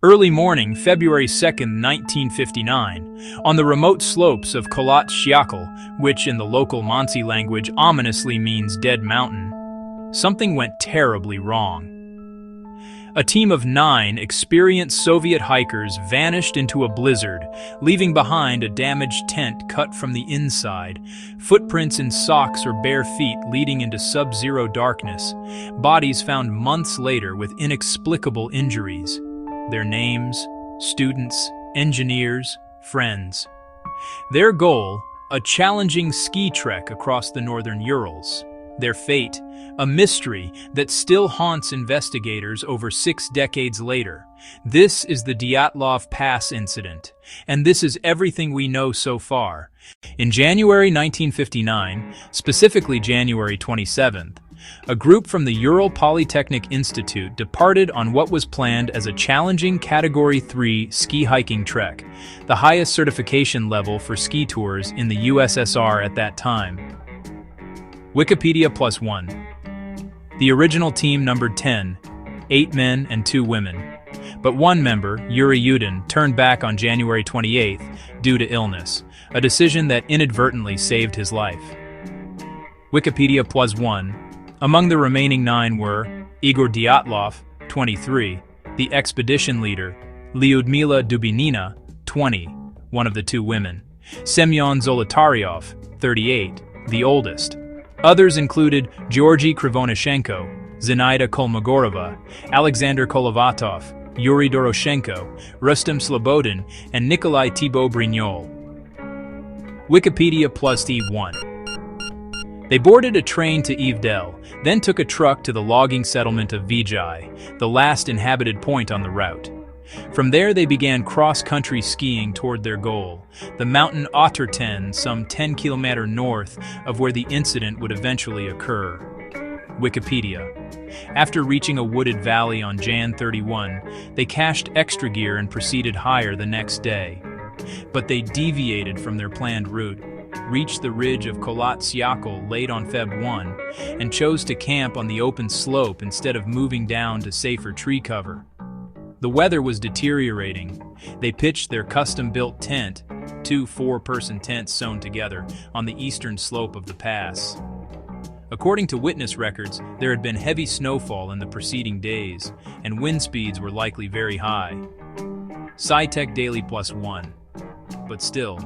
Early morning, February 2nd, 1959, on the remote slopes of Kholat Syakhl, which in the local Mansi language ominously means dead mountain, something went terribly wrong. A team of 9 experienced Soviet hikers vanished into a blizzard, leaving behind a damaged tent cut from the inside, footprints in socks or bare feet leading into sub-zero darkness, bodies found months later with inexplicable injuries. Their names, students, engineers, friends. Their goal, a challenging ski trek across the northern Urals. Their fate, a mystery that still haunts investigators over 6 decades later. This is the Dyatlov Pass incident, and this is everything we know so far. In January 1959, specifically January 27th, a group from the Ural Polytechnic Institute departed on what was planned as a challenging Category 3 ski hiking trek, the highest certification level for ski tours in the USSR at that time. Wikipedia +1. The original team numbered 10, 8 men and 2 women. But one member, Yuri Yudin, turned back on January 28th due to illness, a decision that inadvertently saved his life. Wikipedia +1. Among the remaining 9 were Igor Dyatlov, 23, the expedition leader, Lyudmila Dubinina, 20, one of the 2 women, Semyon Zolotaryov, 38, the oldest. Others included Georgy Krivonyshenko, Zinaida Kolmogorova, Alexander Kolovatov, Yuri Doroshenko, Rustem Slobodin, and Nikolai Thibault-Brignol. Wikipedia +T1. They boarded a train to Ivdel, then took a truck to the logging settlement of Vijay, the last inhabited point on the route. From there they began cross-country skiing toward their goal, the mountain Otterten, some 10 km north of where the incident would eventually occur. Wikipedia. After reaching a wooded valley on Jan 31, they cached extra gear and proceeded higher the next day. But they deviated from their planned route, reached the ridge of Kholat Syakhl late on Feb 1, and chose to camp on the open slope instead of moving down to safer tree cover. The weather was deteriorating. They pitched their custom-built tent, 2 4-person tents sewn together, on the eastern slope of the pass. According to witness records, there had been heavy snowfall in the preceding days, and wind speeds were likely very high. SciTech Daily +1. But still,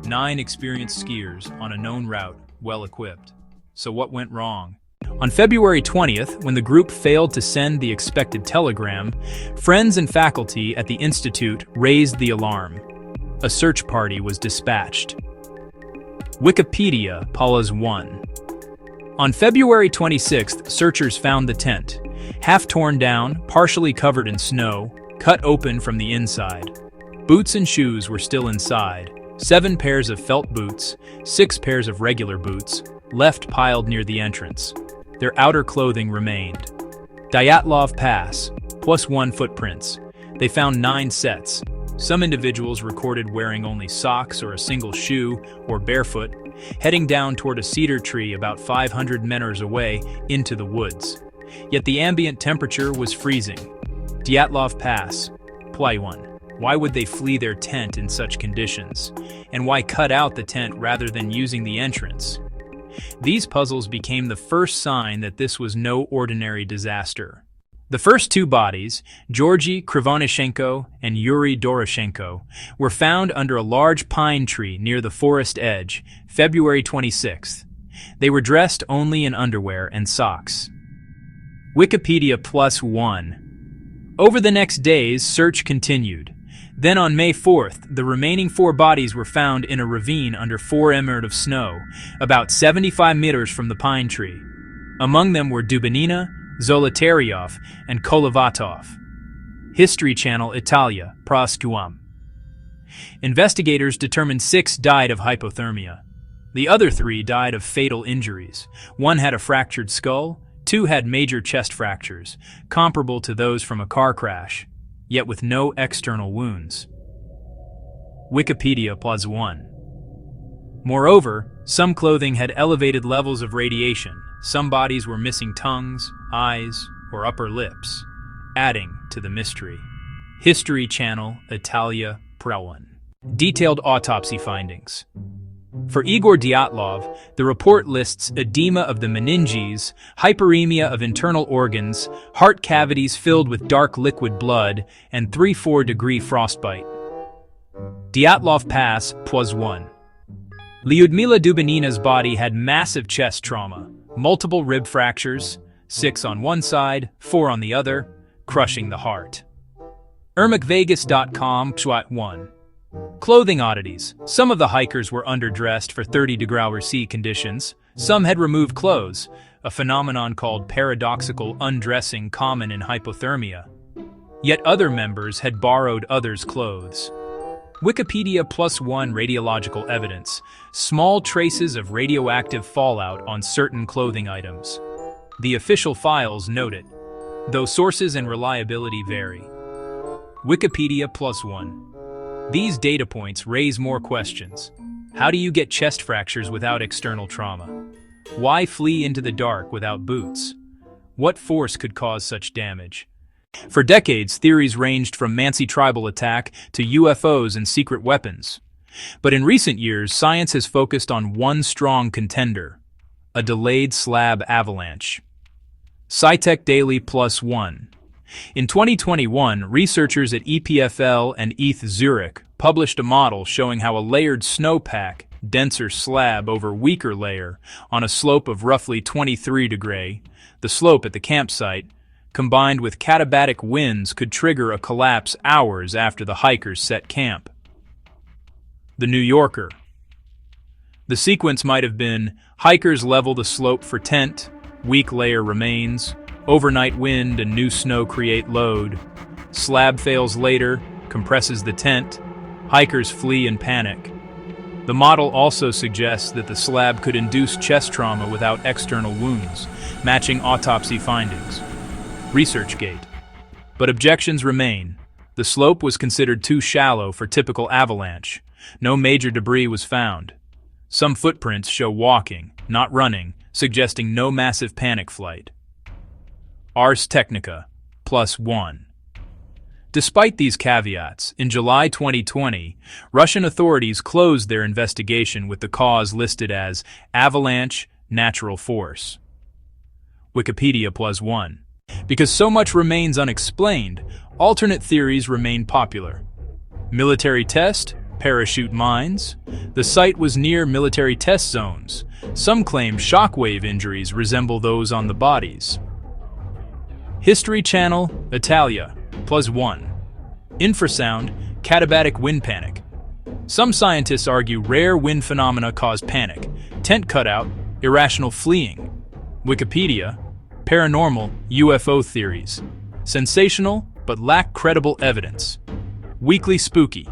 9 experienced skiers on a known route, well-equipped. So what went wrong? On February 20th, when the group failed to send the expected telegram, friends and faculty at the institute raised the alarm. A search party was dispatched. Wikipedia +1. On February 26th, searchers found the tent, half torn down, partially covered in snow, cut open from the inside. Boots and shoes were still inside. 7 pairs of felt boots, 6 pairs of regular boots, left piled near the entrance. Their outer clothing remained. Dyatlov Pass, +1 footprints. They found 9 sets. Some individuals recorded wearing only socks or a single shoe, or barefoot, heading down toward a cedar tree about 500 meters away into the woods. Yet the ambient temperature was freezing. Dyatlov Pass, +1. Why would they flee their tent in such conditions? And why cut out the tent rather than using the entrance? These puzzles became the first sign that this was no ordinary disaster. The first 2 bodies, Georgy Krivonyshenko and Yuri Doroshenko, were found under a large pine tree near the forest edge, February 26th. They were dressed only in underwear and socks. Wikipedia +1. Over the next days, search continued. Then on May 4th, the remaining 4 bodies were found in a ravine under 4 m of snow, about 75 meters from the pine tree. Among them were Dubinina, Zolotaryov, and Kolovatov. History Channel Italia, +2. Investigators determined 6 died of hypothermia. The other 3 died of fatal injuries. 1 had a fractured skull, 2 had major chest fractures, comparable to those from a car crash, yet with no external wounds. Wikipedia +1. Moreover, some clothing had elevated levels of radiation. Some bodies were missing tongues, eyes, or upper lips, adding to the mystery. History Channel, Italia, Prawan. Detailed autopsy findings. For Igor Dyatlov, the report lists edema of the meninges, hyperemia of internal organs, heart cavities filled with dark liquid blood, and 3-4 degree frostbite. Dyatlov Pass, +1. Lyudmila Dubinina's body had massive chest trauma, multiple rib fractures, 6 on one side, 4 on the other, crushing the heart. ErmicVegas.com, +1. Clothing oddities. Some of the hikers were underdressed for 30-degree C conditions. Some had removed clothes, a phenomenon called paradoxical undressing common in hypothermia. Yet other members had borrowed others' clothes. Wikipedia +1 radiological evidence. Small traces of radioactive fallout on certain clothing items. The official files note it, though sources and reliability vary. Wikipedia +1. These data points raise more questions. How do you get chest fractures without external trauma? Why flee into the dark without boots? What force could cause such damage? For decades, theories ranged from Mansi tribal attack to UFOs and secret weapons. But in recent years, science has focused on one strong contender: a delayed slab avalanche. SciTech Daily +1. In 2021, researchers at EPFL and ETH Zurich published a model showing how a layered snowpack, denser slab over weaker layer, on a slope of roughly 23 degrees, the slope at the campsite, combined with katabatic winds could trigger a collapse hours after the hikers set camp. The New Yorker. The sequence might have been: hikers level the slope for tent, weak layer remains, overnight wind and new snow create load, slab fails later, compresses the tent, hikers flee in panic. The model also suggests that the slab could induce chest trauma without external wounds, matching autopsy findings. ResearchGate. But objections remain. The slope was considered too shallow for typical avalanche. No major debris was found. Some footprints show walking, not running, suggesting no massive panic flight. Ars Technica, +1. Despite these caveats, in July 2020, Russian authorities closed their investigation with the cause listed as avalanche natural force. Wikipedia +1. Because so much remains unexplained, alternate theories remain popular. Military test, parachute mines. The site was near military test zones. Some claim shockwave injuries resemble those on the bodies. History Channel, Italia, +1. Infrasound, katabatic wind panic. Some scientists argue rare wind phenomena cause panic, tent cutout, irrational fleeing. Wikipedia, paranormal, UFO theories. Sensational, but lack credible evidence. Weekly Spooky.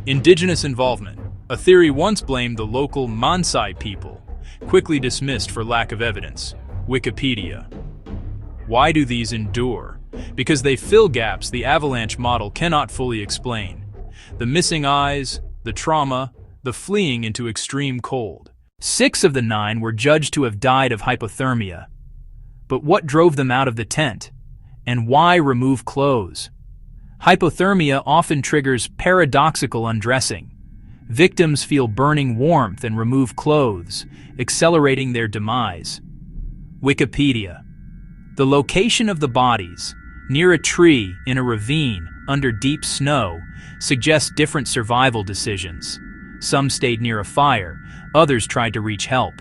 Indigenous involvement. A theory once blamed the local Mansai people, quickly dismissed for lack of evidence. Wikipedia. Why do these endure? Because they fill gaps the avalanche model cannot fully explain. The missing eyes, the trauma, the fleeing into extreme cold. 6 of the 9 were judged to have died of hypothermia. But what drove them out of the tent? And why remove clothes? Hypothermia often triggers paradoxical undressing. Victims feel burning warmth and remove clothes, accelerating their demise. Wikipedia. The location of the bodies, near a tree, in a ravine, under deep snow, suggests different survival decisions. Some stayed near a fire, others tried to reach help.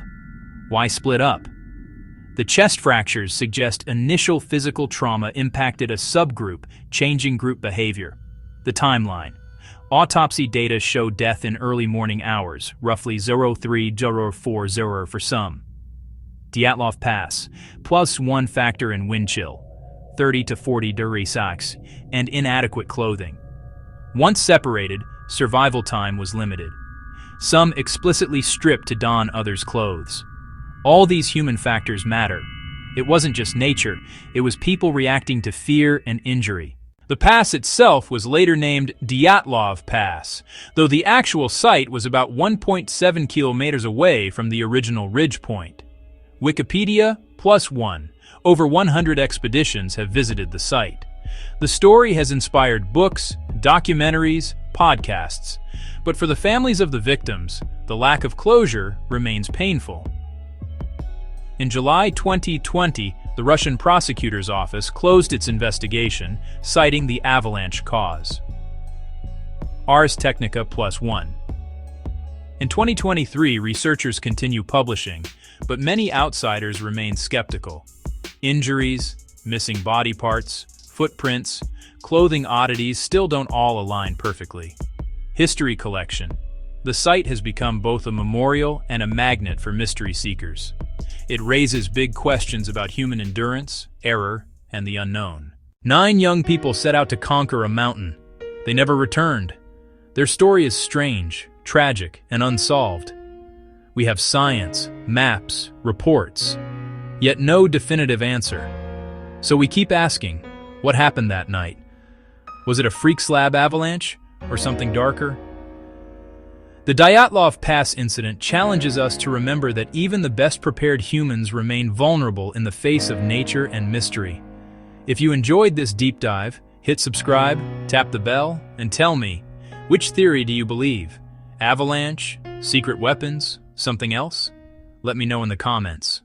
Why split up? The chest fractures suggest initial physical trauma impacted a subgroup, changing group behavior. The timeline. Autopsy data show death in early morning hours, roughly 03:40 for some. Dyatlov Pass, +1 factor in wind chill, 30 to 40 degrees Celsius, and inadequate clothing. Once separated, survival time was limited. Some explicitly stripped to don others' clothes. All these human factors matter. It wasn't just nature, it was people reacting to fear and injury. The pass itself was later named Dyatlov Pass, though the actual site was about 1.7 kilometers away from the original ridge point. Wikipedia +1. Over 100 expeditions have visited the site. The story has inspired books, documentaries, podcasts, but for the families of the victims, the lack of closure remains painful. In July 2020, the Russian prosecutor's office closed its investigation, citing the Avalanche cause. Ars Technica +1. In 2023, researchers continue publishing, but many outsiders remain skeptical. Injuries, missing body parts, footprints, clothing oddities still don't all align perfectly. History collection. The site has become both a memorial and a magnet for mystery seekers. It raises big questions about human endurance, error, and the unknown. 9 young people set out to conquer a mountain. They never returned. Their story is strange, tragic, and unsolved. We have science, maps, reports, yet no definitive answer. So we keep asking, what happened that night? Was it a freak slab avalanche, or something darker? The Dyatlov Pass incident challenges us to remember that even the best prepared humans remain vulnerable in the face of nature and mystery. If you enjoyed this deep dive, hit subscribe, tap the bell, and tell me, which theory do you believe? Avalanche? Secret weapons? Something else? Let me know in the comments.